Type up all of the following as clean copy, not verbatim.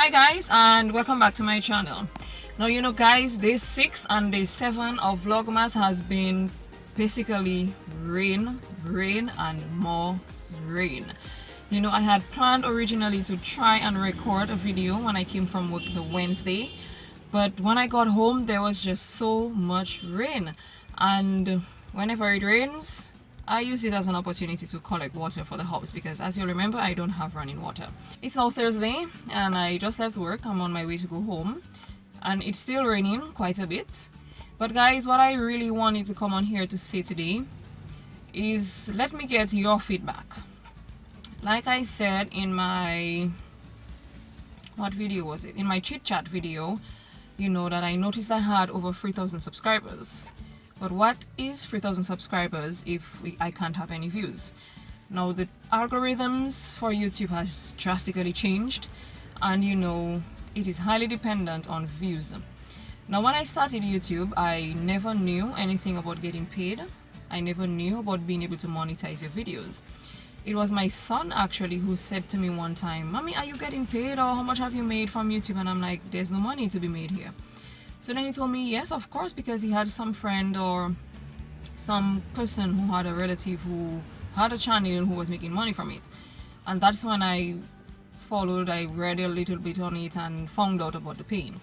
Hi guys, and welcome back to my channel. Now guys, day 6 and day 7 of Vlogmas has been basically rain and more rain. I had planned originally to try and record a video when I came from work the Wednesday, but when I got home there was just so much rain, and whenever it rains I use it as an opportunity to collect water for the house because, as you remember, I don't have running water. It's now Thursday and I just left work. I'm on my way to go home and it's still raining quite a bit. But guys, what I really wanted to come on here to say today is let me get your feedback. Like I said in my, what video was it? In my chit chat video, that I noticed I had over 3,000 subscribers. But what is 3,000 subscribers if I can't have any views? Now the algorithms for YouTube has drastically changed, and it is highly dependent on views. Now when I started YouTube, I never knew anything about getting paid. I never knew about being able to monetize your videos. It was my son actually who said to me one time, "Mommy, are you getting paid, or how much have you made from YouTube?" And I'm like, there's no money to be made here. So then he told me yes, of course, because he had some friend or some person who had a relative who had a channel who was making money from it. And that's when I read a little bit on it and found out about the pain.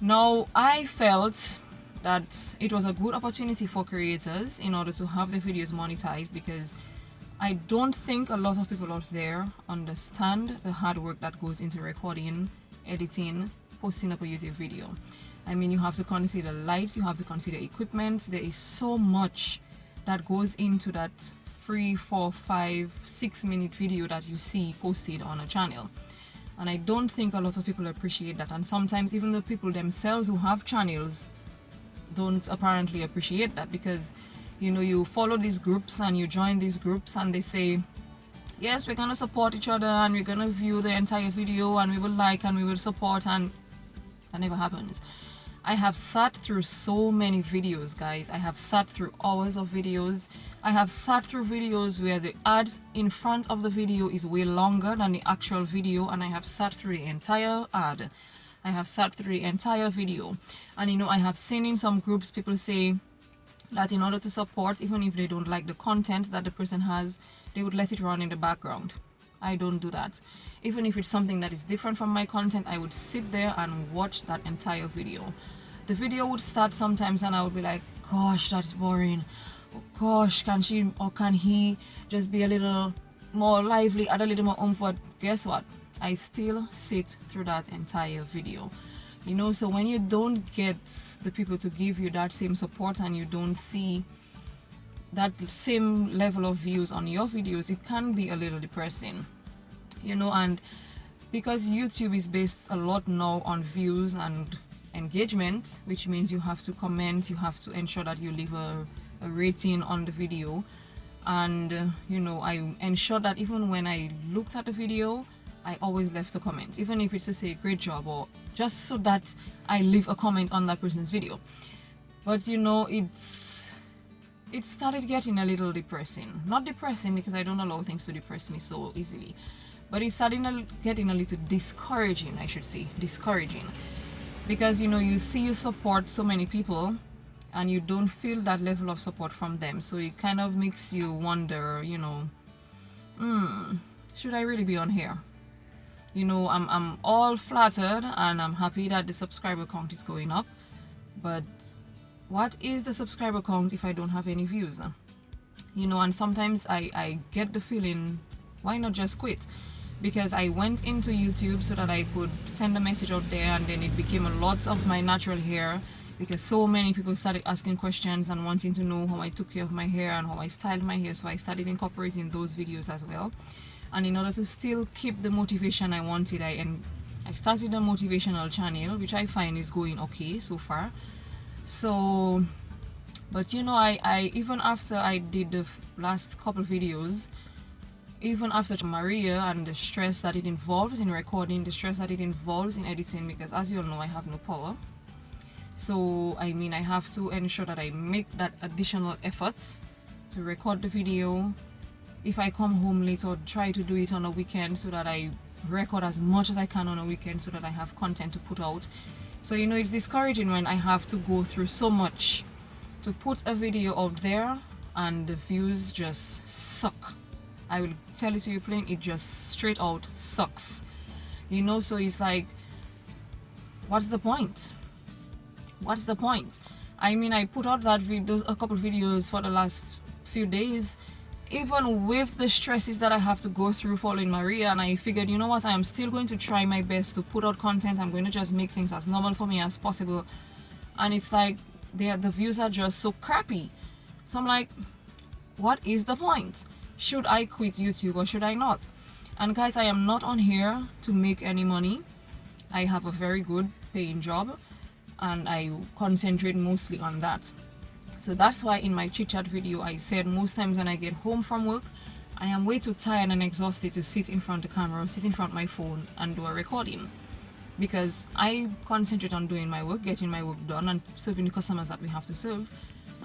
Now I felt that it was a good opportunity for creators in order to have their videos monetized, because I don't think a lot of people out there understand the hard work that goes into recording, editing, posting up a YouTube video. I mean, you have to consider lights, you have to consider equipment. There is so much that goes into that 3, 4, 5, 6 minute video that you see posted on a channel. And I don't think a lot of people appreciate that. And sometimes even the people themselves who have channels don't apparently appreciate that, because you follow these groups and you join these groups and they say, yes, we're gonna support each other and we're gonna view the entire video and we will like and we will support, and that never happens. I have sat through so many videos, guys. I have sat through hours of videos. I have sat through videos where the ads in front of the video is way longer than the actual video, and I have sat through the entire ad. I have sat through the entire video. And I have seen in some groups people say that in order to support, even if they don't like the content that the person has, they would let it run in the background. I don't do that. Even if it's something that is different from my content, I would sit there and watch that entire video. The video would start sometimes and I would be like, gosh, that's boring. Oh, gosh, can she or can he just be a little more lively, add a little more oomph? Guess what? I still sit through that entire video. So when you don't get the people to give you that same support and you don't see that same level of views on your videos, it can be a little depressing. And because YouTube is based a lot now on views and engagement, which means you have to comment, you have to ensure that you leave a rating on the video. And I ensure that even when I looked at the video, I always left a comment, even if it's to say great job, or just so that I leave a comment on that person's video. But it started getting a little depressing. Not depressing because I don't allow things to depress me so easily, but it started getting a little discouraging, I should say. Discouraging. Because you see you support so many people and you don't feel that level of support from them. So it kind of makes you wonder, should I really be on here? I'm all flattered and I'm happy that the subscriber count is going up, but what is the subscriber count if I don't have any views? And sometimes I get the feeling, why not just quit? Because I went into YouTube so that I could send a message out there, and then it became a lot of my natural hair, because so many people started asking questions and wanting to know how I took care of my hair and how I styled my hair. So I started incorporating those videos as well. And in order to still keep the motivation I wanted, I started a motivational channel, which I find is going okay so far. So, but I even after I did the last couple videos, even after Maria and the stress that it involves in recording, the stress that it involves in editing, because as you all know, I have no power. So I have to ensure that I make that additional effort to record the video. If I come home late, or try to do it on a weekend so that I record as much as I can on a weekend so that I have content to put out. So you know, it's discouraging when I have to go through so much to put a video out there and the views just suck. I will tell it to you plain, it just straight out sucks. You know, so it's like, what's the point? What's the point? I mean, I put out that a couple videos for the last few days, even with the stresses that I have to go through following Maria, and I figured, you know what, I am still going to try my best to put out content. I'm going to just make things as normal for me as possible. And it's like, the views are just so crappy. So I'm like, what is the point? Should I quit YouTube or should I not? And guys, I am not on here to make any money. I have a very good paying job and I concentrate mostly on that. So that's why in my chit chat video I said most times when I get home from work, I am way too tired and exhausted to sit in front of the camera, sit in front of my phone and do a recording, because I concentrate on doing my work, getting my work done and serving the customers that we have to serve.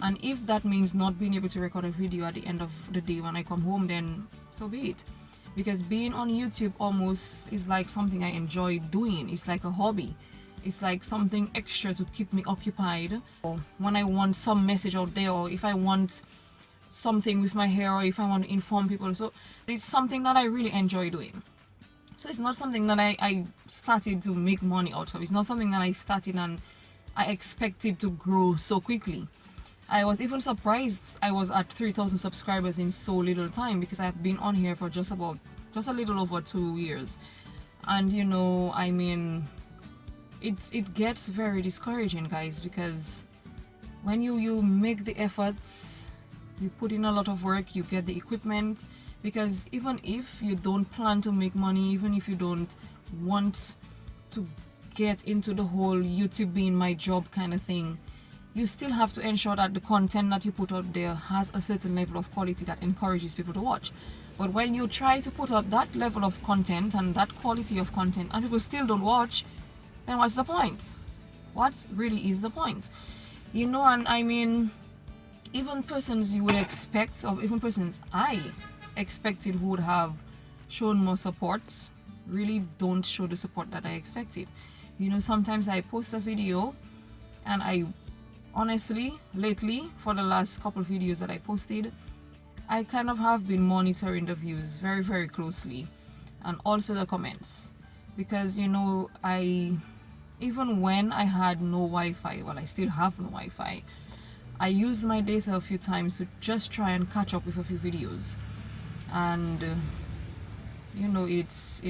And if that means not being able to record a video at the end of the day when I come home, then so be it. Because being on YouTube almost is like something I enjoy doing. It's like a hobby. It's like something extra to keep me occupied. Or when I want some message out there, or if I want something with my hair, or if I want to inform people. So it's something that I really enjoy doing. So it's not something that I started to make money out of. It's not something that I started and I expected to grow so quickly. I was even surprised I was at 3,000 subscribers in so little time, because I've been on here for just a little over 2 years. And you know, I mean, it gets very discouraging, guys, because when you make the efforts, you put in a lot of work, you get the equipment, because even if you don't plan to make money, even if you don't want to get into the whole YouTube being my job kind of thing, you still have to ensure that the content that you put out there has a certain level of quality that encourages people to watch. But when you try to put out that level of content and that quality of content and people still don't watch, then what's the point? What really is the point? You know, and I mean, even persons you would expect, or even persons I expected who would have shown more support, really don't show the support that I expected. You know, sometimes I post a video and I honestly, lately, for the last couple of videos that I posted, I kind of have been monitoring the views very, very closely, and also the comments, because you know, even when I had no Wi-Fi, well, I still have no Wi-Fi, I used my data a few times to just try and catch up with a few videos, and you know, it's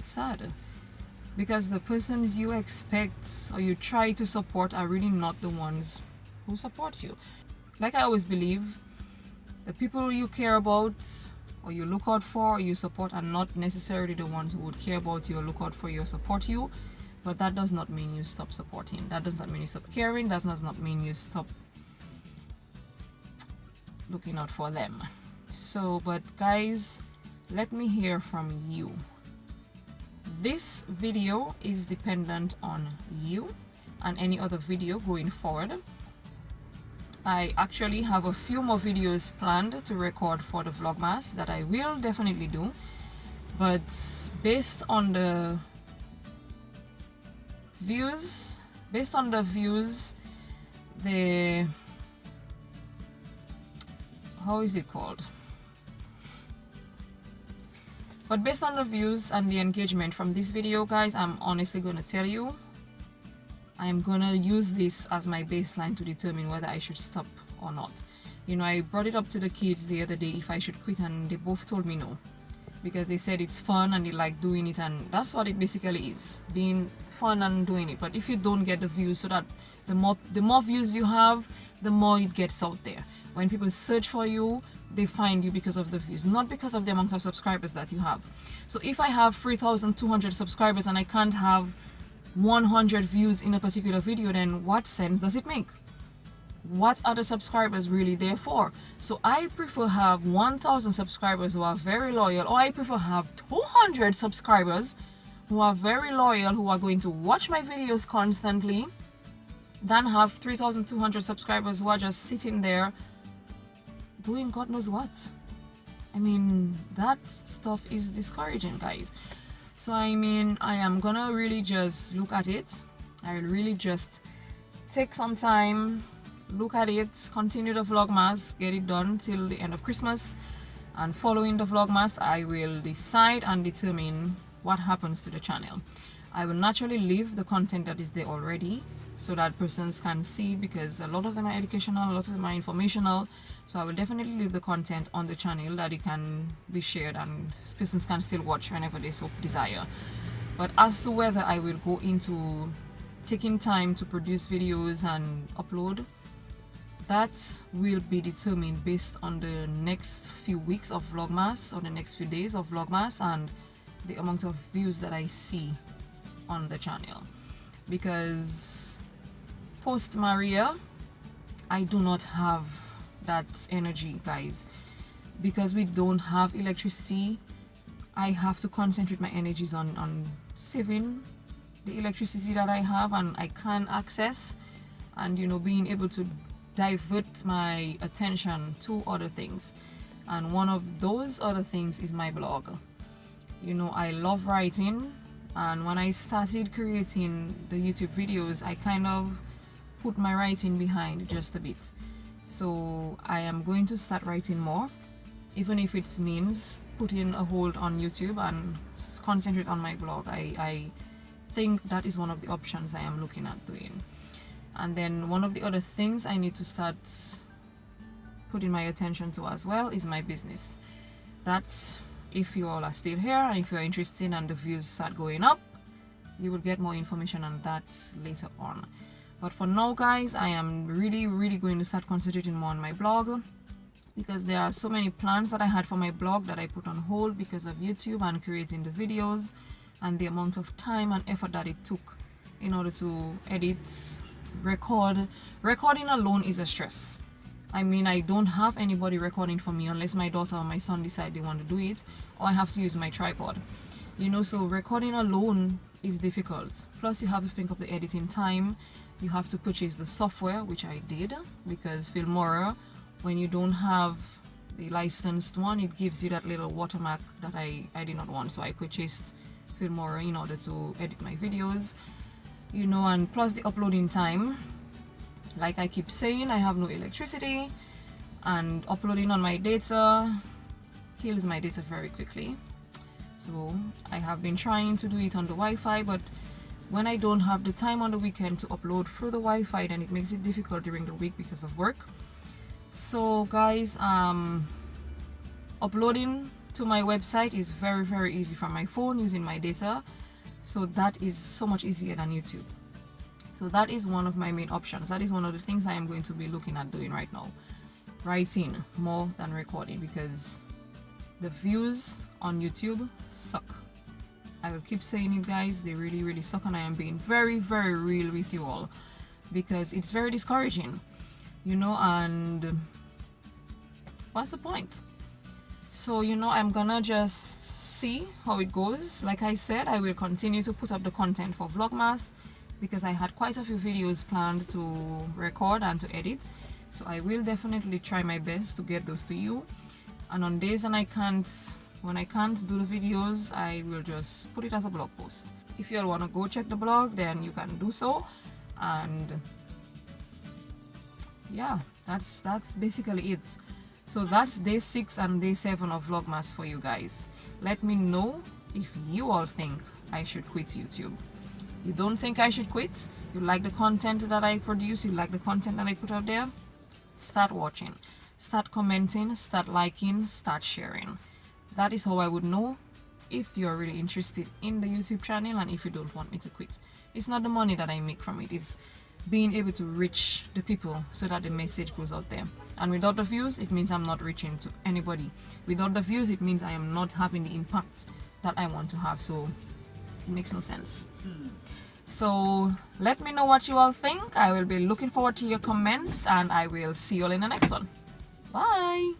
sad. Because the persons you expect or you try to support are really not the ones who support you. Like I always believe, the people you care about or you look out for or you support are not necessarily the ones who would care about you or look out for you or support you. But that does not mean you stop supporting. That does not mean you stop caring. That does not mean you stop looking out for them. So, but guys, let me hear from you. This video is dependent on you and any other video going forward. I actually have a few more videos planned to record for the Vlogmas that I will definitely do, but based on the views, how is it called? But based on the views and the engagement from this video, guys, I'm honestly going to tell you, I'm going to use this as my baseline to determine whether I should stop or not. You know, I brought it up to the kids the other day if I should quit, and they both told me no. Because they said it's fun and they like doing it, and that's what it basically is, being fun and doing it. But if you don't get the views, so that the more views you have, the more it gets out there. When people search for you, they find you because of the views, not because of the amount of subscribers that you have. So if I have 3,200 subscribers and I can't have 100 views in a particular video, then what sense does it make? What are the subscribers really there for? So I prefer have 1,000 subscribers who are very loyal, or I prefer have 200 subscribers who are very loyal, who are going to watch my videos constantly, than have 3,200 subscribers who are just sitting there doing God knows what. I mean, that stuff is discouraging, guys. So I mean, I am gonna really just look at it. I will really just take some time, look at it, continue the Vlogmas, get it done till the end of Christmas, and following the Vlogmas I will decide and determine what happens to the channel. I will naturally leave the content that is there already so that persons can see, because a lot of them are educational, a lot of them are informational. So I will definitely leave the content on the channel that it can be shared and persons can still watch whenever they so desire. But as to whether I will go into taking time to produce videos and upload, that will be determined based on the next few weeks of Vlogmas or the next few days of Vlogmas and the amount of views that I see on the channel. Because post Maria, I do not have that energy, guys. Because we don't have electricity, I have to concentrate my energies on saving the electricity that I have and I can access, and you know, being able to divert my attention to other things. And one of those other things is my blog. You know, I love writing, and when I started creating the YouTube videos, I kind of put my writing behind just a bit. So I am going to start writing more, even if it means putting a hold on YouTube and concentrate on my blog. I think that is one of the options I am looking at doing. And then one of the other things I need to start putting my attention to as well is my business. That, if you all are still here and if you are interested and the views start going up, you will get more information on that later on. But for now, guys, I am really going to start concentrating more on my blog, because there are so many plans that I had for my blog that I put on hold because of YouTube and creating the videos and the amount of time and effort that it took in order to edit, record. Recording alone is a stress. I mean, I don't have anybody recording for me unless my daughter or my son decide they want to do it, or I have to use my tripod. You know, so recording alone is difficult. Plus you have to think of the editing time. You have to purchase the software, which I did, because Filmora, when you don't have the licensed one, it gives you that little watermark that I did not want. So I purchased Filmora in order to edit my videos, you know. And plus the uploading time, like I keep saying, I have no electricity, and uploading on my data kills my data very quickly. So I have been trying to do it on the Wi-Fi, but when I don't have the time on the weekend to upload through the Wi-Fi, then it makes it difficult during the week because of work. So guys, uploading to my website is very easy from my phone using my data. So that is so much easier than YouTube. So that is one of my main options. That is one of the things I am going to be looking at doing right now. Writing more than recording, because the views on YouTube suck. I will keep saying it, guys. They really suck, and I am being very real with you all, because it's very discouraging, you know. And what's the point? So, you know, I'm gonna just see how it goes. Like I said, I will continue to put up the content for Vlogmas, because I had quite a few videos planned to record and to edit. So I will definitely try my best to get those to you. And on days when I can't do the videos, I will just put it as a blog post. If you all want to go check the blog, then you can do so. And yeah, that's basically it. So that's day 6 and day 7 of Vlogmas for you guys. Let me know if you all think I should quit YouTube. You don't think I should quit? You like the content that I produce? You like the content that I put out there? Start watching, start commenting, start liking, start sharing. That is how I would know if you're really interested in the YouTube channel and if you don't want me to quit. It's not the money that I make from it, it's being able to reach the people so that the message goes out there. And without the views, it means I'm not reaching to anybody. Without the views, it means I am not having the impact that I want to have. So it makes no sense. So let me know what you all think. I will be looking forward to your comments, and I will see you all in the next one. Bye.